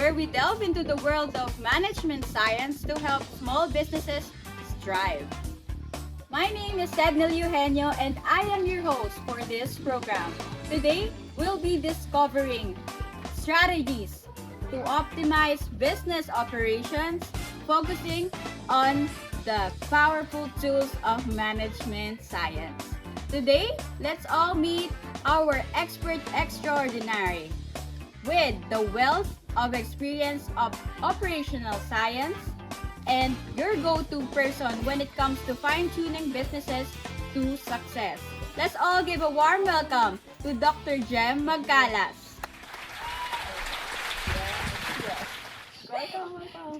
where we delve into the world of management science to help small businesses thrive. My name is Ednil Eugenio and I am your host for this program. Today, we'll be discovering strategies to optimize business operations, focusing on the powerful tools of management science. Today, let's all meet our expert extraordinary with the wealth of experience of operational science and your go-to person when it comes to fine-tuning businesses to success. Let's all give a warm welcome to Dr. Jem Magcalas.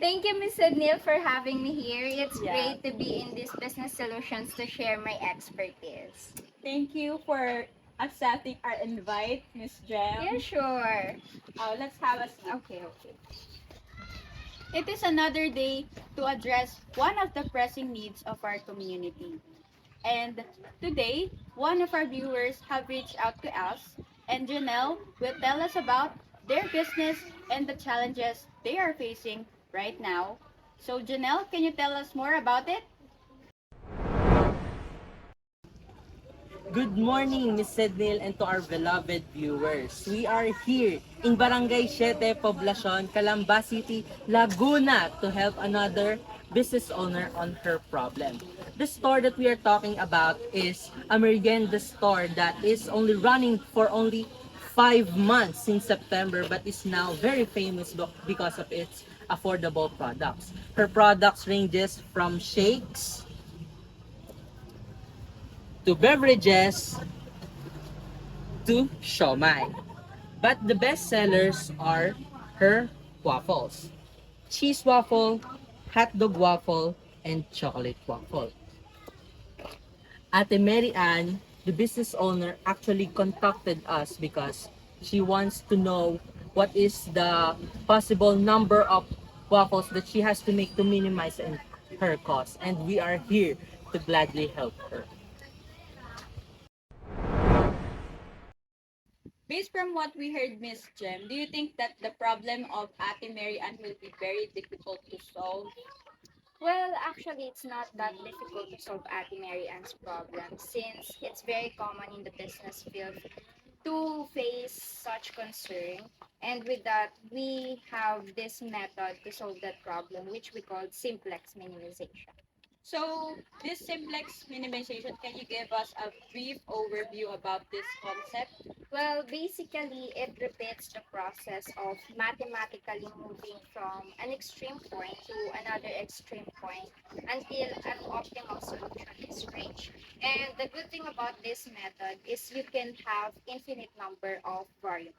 Thank you, Ms. Neil, for having me here. It's Yeah. great to be in this business solutions to share my expertise. Thank you for accepting our invite, Miss Jem. Yeah, sure. Let's have a seat. Okay. It is another day to address one of the pressing needs of our community. And today, one of our viewers have reached out to us, and Janelle will tell us about their business and the challenges they are facing right now. So, Janelle, can you tell us more about it? Good morning, Ms. Sednil, and to our beloved viewers. We are here in Barangay 7, Poblacion, Calamba City, Laguna to help another business owner on her problem. The store that we are talking about is a merienda store that is only running for only 5 months since September but is now very famous because of its affordable products. Her products ranges from shakes to beverages to siomai. But the best sellers are her waffles. Cheese waffle, hot dog waffle, and chocolate waffle. Ate Mary Ann, the business owner, actually contacted us because she wants to know what is the possible number of waffles that she has to make to minimize her cost. And we are here to gladly help her. Based from what we heard, Miss Jem, do you think that the problem of Ate Mary Ann will be very difficult to solve? Well, actually, it's not that difficult to solve Ate Mary Ann's problem since it's very common in the business field to face such concern. And with that, we have this method to solve that problem, which we call simplex minimization. So, this simplex minimization, can you give us a brief overview about this concept? Well, basically, it repeats the process of mathematically moving from an extreme point to another extreme point until an optimal solution is reached. And the good thing about this method is you can have infinite number of variables.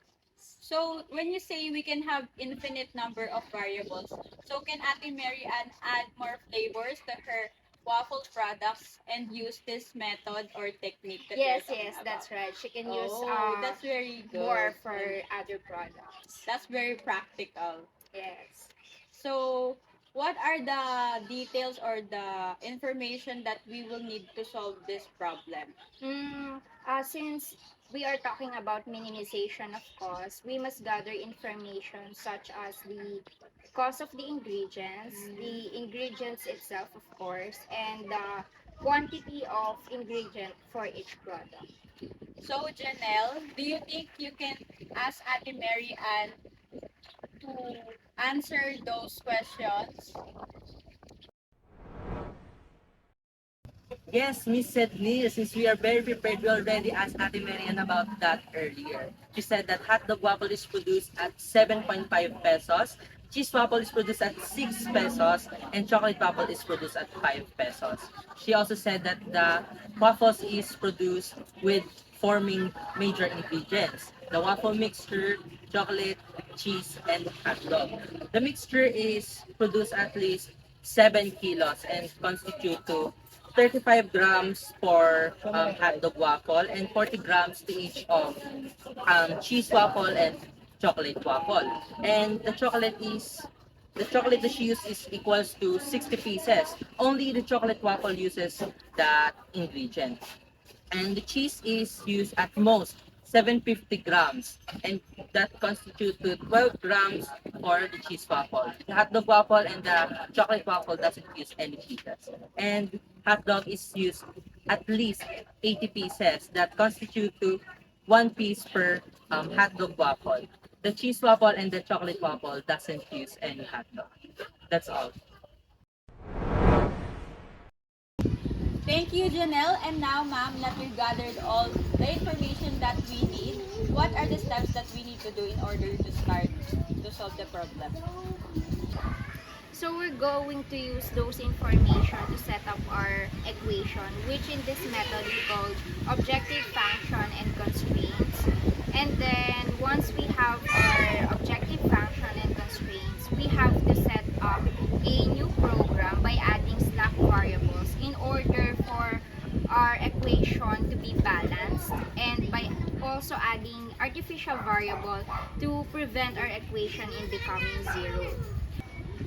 So, when you say we can have infinite number of variables, so can Ate Mary Ann add more flavors to her waffle products and use this method or technique that Yes, you're talking yes, about? that's right. She can use That's very good. more for And other products. that's very practical. Yes. So, what are the details or the information that we will need to solve this problem? Since we are talking about minimization of cost, we must gather information such as the cost of the ingredients itself, of course, and the quantity of ingredient for each product. So, Janelle, do you think you can ask Ate Mary Ann to answer those questions? Yes, Miss Sedney, since we are very prepared, we already asked Ate Marian about that earlier. She said that hot dog waffle is produced at 7.5 pesos, cheese waffle is produced at 6 pesos, and chocolate waffle is produced at 5 pesos. She also said that the waffles is produced with forming major ingredients. The waffle mixture, chocolate, cheese, and hot dog. The mixture is produced at least 7 kilos and constitute to 35 grams for hot dog waffle and 40 grams to each of cheese waffle and chocolate waffle. And the chocolate that she used is equals to 60 pieces. Only the chocolate waffle uses that ingredient. And the cheese is used at most 750 grams, and that constitutes to 12 grams for the cheese waffle. The hot dog waffle and the chocolate waffle doesn't use any cheeses. And hot dog is used at least 80 pieces. That constitute to 1 piece per hot dog waffle. The cheese waffle and the chocolate waffle doesn't use any hot dog. That's all. Thank you, Janelle. And now, ma'am, that we've gathered all the information that we need, what are the steps that we need to do in order to start to solve the problem? So we're going to use those information to set up our equation, which in this method we call objective function and constraints. And then once we have our objective function and constraints, we have to set up a new program by adding slack variables in order for our equation to be balanced, and by also adding artificial variable to prevent our equation in becoming zero.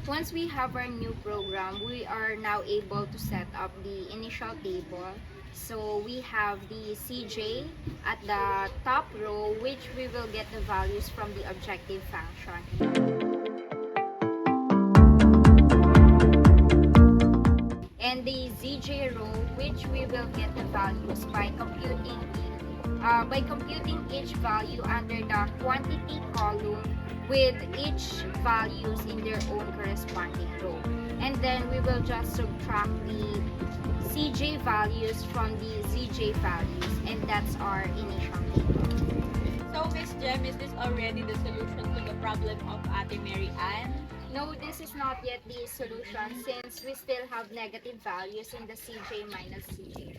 Once we have our new program, we are now able to set up the initial table. So we have the CJ at the top row, which we will get the values from the objective function. And the ZJ row, which we will get the values by computing each value under the quantity column with each values in their own corresponding row. And then we will just subtract the CJ values from the ZJ values, and that's our initial table. So, Miss Jem, is this already the solution to the problem of Ate Mary Ann? No, this is not yet the solution since we still have negative values in the CJ minus CJ.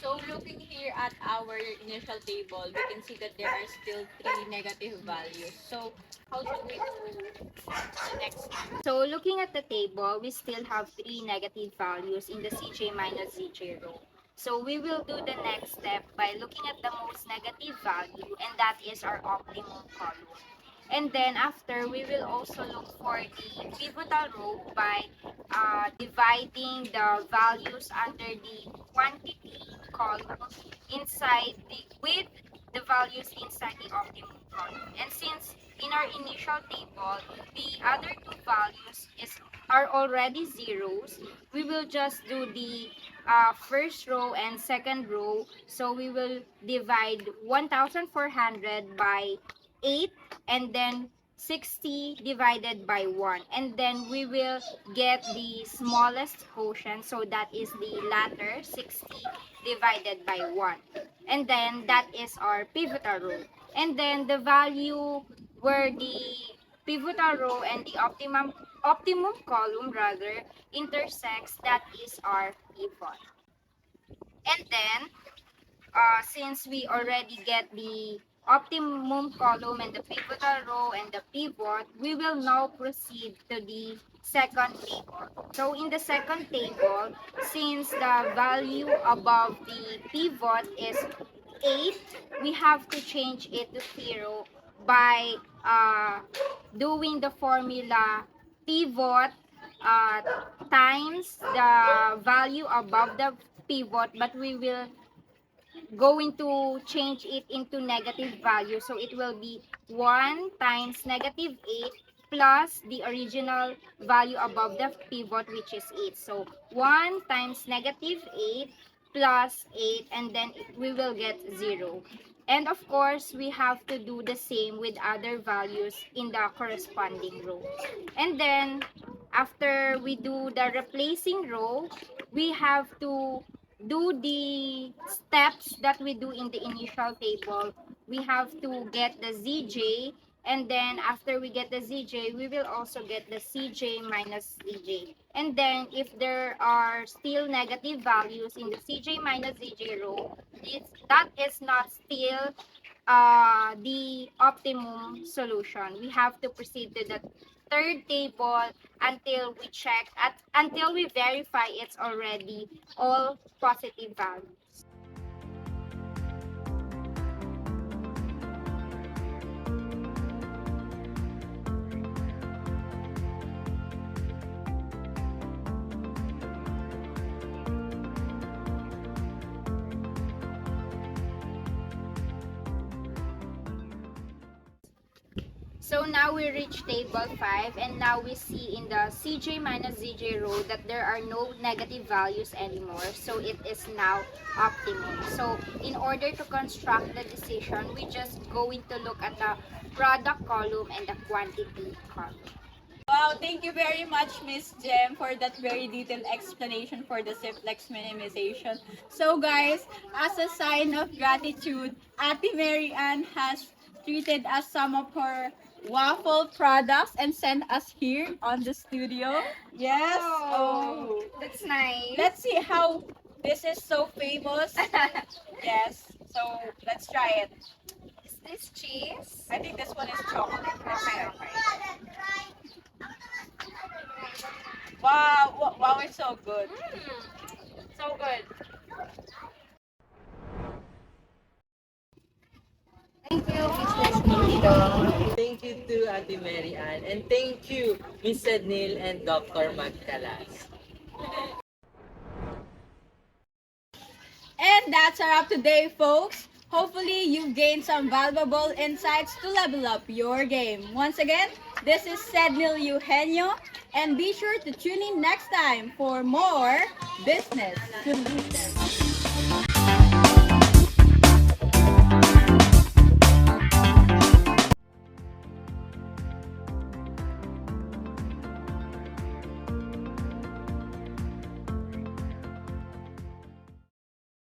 So, looking here at our initial table, we can see that there are still 3 negative values. So, how should we do the next step? So looking at the table, we still have 3 negative values in the CJ minus ZJ row. So we will do the next step by looking at the most negative value, and that is our optimum column. And then after, we will also look for the pivotal row by dividing the values under the quantity column with the values inside the optimum column. And since in our initial table, the other 2 values are already zeros, we will just do the first row and second row. So we will divide 1,400 by 8, and then 60 divided by 1, and then we will get the smallest quotient, so that is the latter 60 divided by 1, and then that is our pivotal row. And then the value where the pivotal row and the optimum column rather intersects, that is our pivot. And then since we already get the optimum column and the pivotal row and the pivot, we will now proceed to the second table. So in the second table, since the value above the pivot is 8, we have to change it to 0 by doing the formula pivot times the value above the pivot, but we will going to change it into negative value, so it will be 1 times negative 8 plus the original value above the pivot, which is 8. So 1 times negative 8 plus 8, and then we will get 0. And of course, we have to do the same with other values in the corresponding row. And then after we do the replacing row, we have to do the steps that we do in the initial table. We have to get the ZJ, and then after we get the ZJ, we will also get the CJ minus ZJ. And then if there are still negative values in the CJ minus ZJ row, that is not still the optimum solution. We have to proceed to the third table until we verify it's already all positive values. So now we reach table 5 and now we see in the CJ minus ZJ row that there are no negative values anymore. So it is now optimum. So in order to construct the decision, we just going to look at the product column and the quantity column. Wow, thank you very much, Miss Jem, for that very detailed explanation for the simplex minimization. So guys, as a sign of gratitude, Ate Mary Ann has treated us some of her waffle products and sent us here on the studio. Yes. Oh. That's nice. Let's see how this is so famous. Yes. So let's try it. Is this cheese? I think this one is chocolate. Okay, okay. Wow, wow, it's so good. So good. Thank you, Mrs. Nito. Thank you to Ate Mary Ann, and thank you, Miss Ednil and Dr. Magcalas. And that's a wrap today, folks. Hopefully, you've gained some valuable insights to level up your game. Once again, this is Sednil Eugenio, and be sure to tune in next time for more Business Solutions.